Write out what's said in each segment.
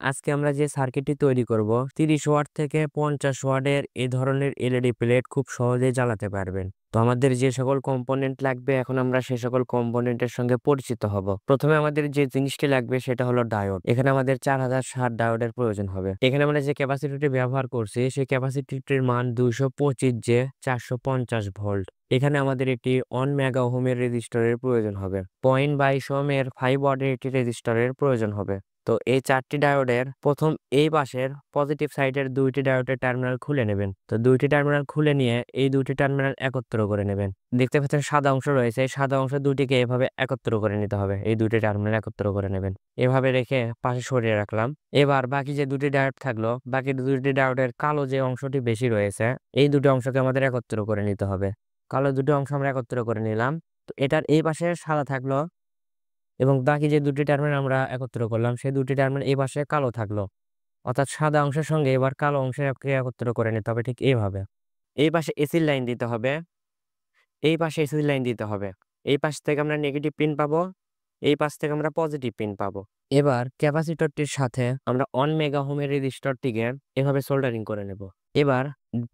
আজকে আমরা যে সার্কিটটি তৈরি করব 30 ওয়াট থেকে 50 ওয়াটের এই ধরনের এলইডি প্লেট খুব সহজেই জ্বালাতে পারবেন। তো আমাদের যে সকল কম্পোনেন্ট লাগবে এখন আমরা সেই সকল কম্পোনেন্টের সঙ্গে পরিচিত হব। প্রথমে আমাদের যে জিনিসটি লাগবে সেটা হলো ডায়োড। এখানে আমাদের 4060 ডায়োডের প্রয়োজন হবে। এখানে আমরা যে ক্যাপাসিটিটি ব্যবহার করছি সেই ক্যাপাসিটিটির মান 225 জে 450 ভোল্ট। এখানে আমাদের একটি 1 মেগা ওহমের রেজিস্টরের প্রয়োজন হবে। 0.22 ওহমের 5 ওয়াটের একটি রেজিস্টরের প্রয়োজন হবে। তো এই 4টি ডায়োডের প্রথম এই পাশের পজিটিভ সাইডের 2টি ডায়োডের টার্মিনাল খুলে নেবেন। তো 2টি টার্মিনাল খুলে নিয়ে এই 2টি টার্মিনাল একত্র করে নেবেন। দেখতে পাচ্ছেন সাদা অংশ রয়েছে, এই সাদা অংশ দুটিকে এভাবে একত্র করে নিতে হবে। এই 2টি টার্মিনাল একত্র করে নেবেন। এভাবে রেখে পাশে সরিয়ে রাখলাম। এবার বাকি যে 2টি ডায়োড থাকলো, বাকি 2টি ডায়োডের কালো যে অংশটি বেশি রয়েছে এই 2টি অংশকে আমাদের একত্র করে নিতে হবে। কালো 2টি অংশ আমরা একত্র করে নিলাম। তো এটার এই পাশে সাদা থাকলো এবং বাকি যে 2টি টার্মিনাল আমরা একত্র করলাম সেই 2টি টার্মিনাল এই পাশে কালো থাকলো। অর্থাৎ সাদা অংশের সঙ্গে এবার কালো অংশকে একত্র করে নিতে হবে ঠিক এইভাবে। এই পাশে এসির লাইন দিতে হবে, এই পাশে এসির লাইন দিতে হবে। এই পাশ থেকে আমরা নেগেটিভ পিন পাবো, এই পাশ থেকে আমরা পজিটিভ পিন পাবো। এবার ক্যাপাসিটরটির সাথে আমরা 1 মেগা ওহমের রেজিস্টরটিকে এভাবে সোল্ডারিং করে নেব। এবার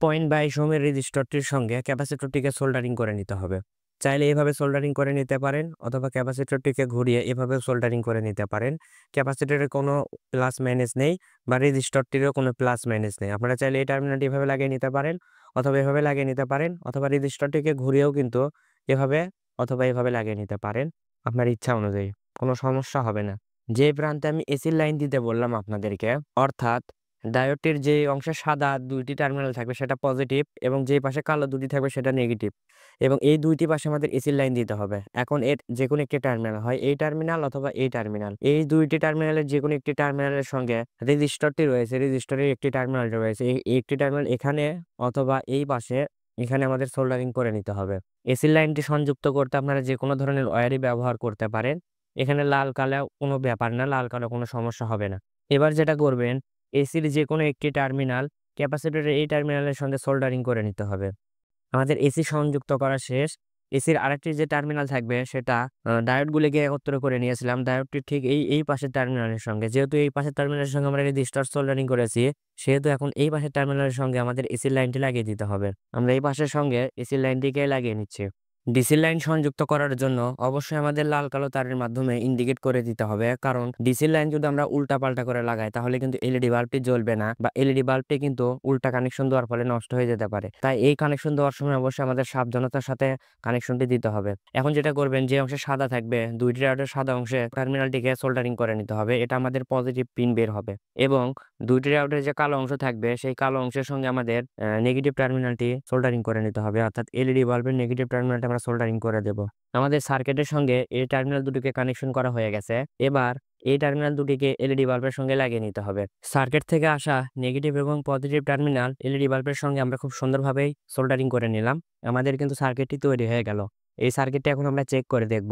0.22 ওহমের রেজিস্টরটির সঙ্গে ক্যাপাসিটরটিকে সোল্ডারিং করে নিতে হবে। চাইলে এভাবে সোল্ডারিং করে নিতে পারেন অথবা ক্যাপাসিটরটিকে ঘুরিয়ে এভাবে সোল্ডারিং করে নিতে পারেন। ক্যাপাসিটরের কোনো প্লাস মাইনাস নেই বা রেজিস্টরটিরও কোনো প্লাস মাইনাস নেই। আপনারা চাইলে এই টার্মিনালটি এভাবে লাগিয়ে নিতে পারেন অথবা এভাবে লাগিয়ে নিতে পারেন অথবা রেজিস্টরটিকে ঘুরিয়েও কিন্তু এভাবে অথবা এভাবে লাগিয়ে নিতে পারেন আপনার ইচ্ছা অনুযায়ী। কোনো সমস্যা হবে না। যে প্রান্তে আমি এসির লাইন দিতে বললাম আপনাদেরকে, অর্থাৎ ডায়োডটির যে অংশে সাদা 2টি টার্মিনাল থাকবে সেটা পজিটিভ এবং যে পাশে কালো 2টি থাকবে সেটা নেগেটিভ এবং এই 2টি পাশে আমাদের এসির লাইন দিতে হবে। এখন এর যে কোনো একটি টার্মিনাল হয় এই টার্মিনাল অথবা এই টার্মিনাল, এই 2টি টার্মিনালের যে কোনো একটি টার্মিনালের সঙ্গে রেজিস্টরটি রয়েছে, রেজিস্টরের একটি টার্মিনাল রয়েছে, এই একটি টার্মিনাল এখানে অথবা এই পাশে এখানে আমাদের সোল্ডারিং করে নিতে হবে। এসির লাইনটি সংযুক্ত করতে আপনারা যে কোনো ধরনের ওয়্যারই ব্যবহার করতে পারেন। এখানে লাল কালো কোনো ব্যাপার না, লাল কালো কোনো সমস্যা হবে না। এবার যেটা করবেন, এসির যে কোনো একটি টার্মিনাল ক্যাপাসিটরের এই টার্মিনালের সঙ্গে সোল্ডারিং করে নিতে হবে। আমাদের এসি সংযুক্ত করা শেষ। এসির আরেকটি যে টার্মিনাল থাকবে সেটা ডায়োডগুলিকে একত্র করে নিয়েছিলাম। ডায়োডটি ঠিক এই পাশের টার্মিনালের সঙ্গে, যেহেতু এই পাশের টার্মিনালের সঙ্গে আমরা রেজিস্টার সোল্ডারিং করেছি সেহেতু এখন এই পাশের টার্মিনালের সঙ্গে আমাদের এসির লাইনটি লাগিয়ে দিতে হবে। আমরা এই পাশের সঙ্গে এসির লাইনটিকে লাগিয়ে নিচ্ছি। ডিসি লাইন সংযুক্ত করার জন্য অবশ্যই আমাদের লাল কালো তারের মাধ্যমে ইন্ডিকেট করে দিতে হবে, কারণ ডিসি লাইন যদি আমরা উল্টা পাল্টা করে লাগাই তাহলে কিন্তু এলইডি বাল্বটি জ্বলবে না বা এলইডি বাল্বটি কিন্তু উল্টা কানেকশন দেওয়ার ফলে নষ্ট হয়ে যেতে পারে। তাই এই কানেকশন দেওয়ার সময় অবশ্যই আমাদের সাবধানতার সাথে কানেকশনটি দিতে হবে। এখন যেটা করবেন, যে অংশে সাদা থাকবে 2টি ডায়োডের সাদা অংশে টার্মিনালটিকে সোল্ডারিং করে নিতে হবে। এটা আমাদের পজিটিভ পিন বের হবে এবং 2টি ডায়োডের যে কালো অংশ থাকবে সেই কালো অংশের সঙ্গে আমাদের নেগেটিভ টার্মিনালটি সোল্ডারিং করে নিতে হবে, অর্থাৎ এলইডি বাল্বের নেগেটিভ টার্মিনালটা আমরা সোল্ডারিং করে দেব। আমাদের সার্কিটের সঙ্গে এই টার্মিনাল দুটিকে কানেকশন করা হয়ে গেছে। এবার এই টার্মিনাল দুটিকে এলইডি বাল্বের সঙ্গে লাগিয়ে নিতে হবে। সার্কিট থেকে আসা নেগেটিভ এবং পজিটিভ টার্মিনাল এলইডি বাল্বের সঙ্গে আমরা খুব সুন্দরভাবেই সোল্ডারিং করে নিলাম। আমাদের কিন্তু সার্কিটটি তৈরি হয়ে গেল। এই সার্কিটটা এখন আমরা চেক করে দেখব।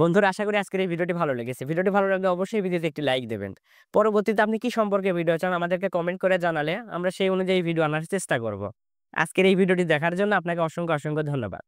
বন্ধুরা, আশা করি আজকের এই ভিডিওটি ভালো লেগেছে। ভিডিওটি ভালো লাগলে অবশ্যই ভিডিওতে একটি লাইক দেবেন। পরবর্তীতে আপনি কি সম্পর্কে ভিডিও চান আমাদেরকে কমেন্ট করে জানালে আমরা সেই অনুযায়ী ভিডিও আনার চেষ্টা করব। আজকের এই ভিডিওটি দেখার জন্য আপনাকে অসংখ্য ধন্যবাদ।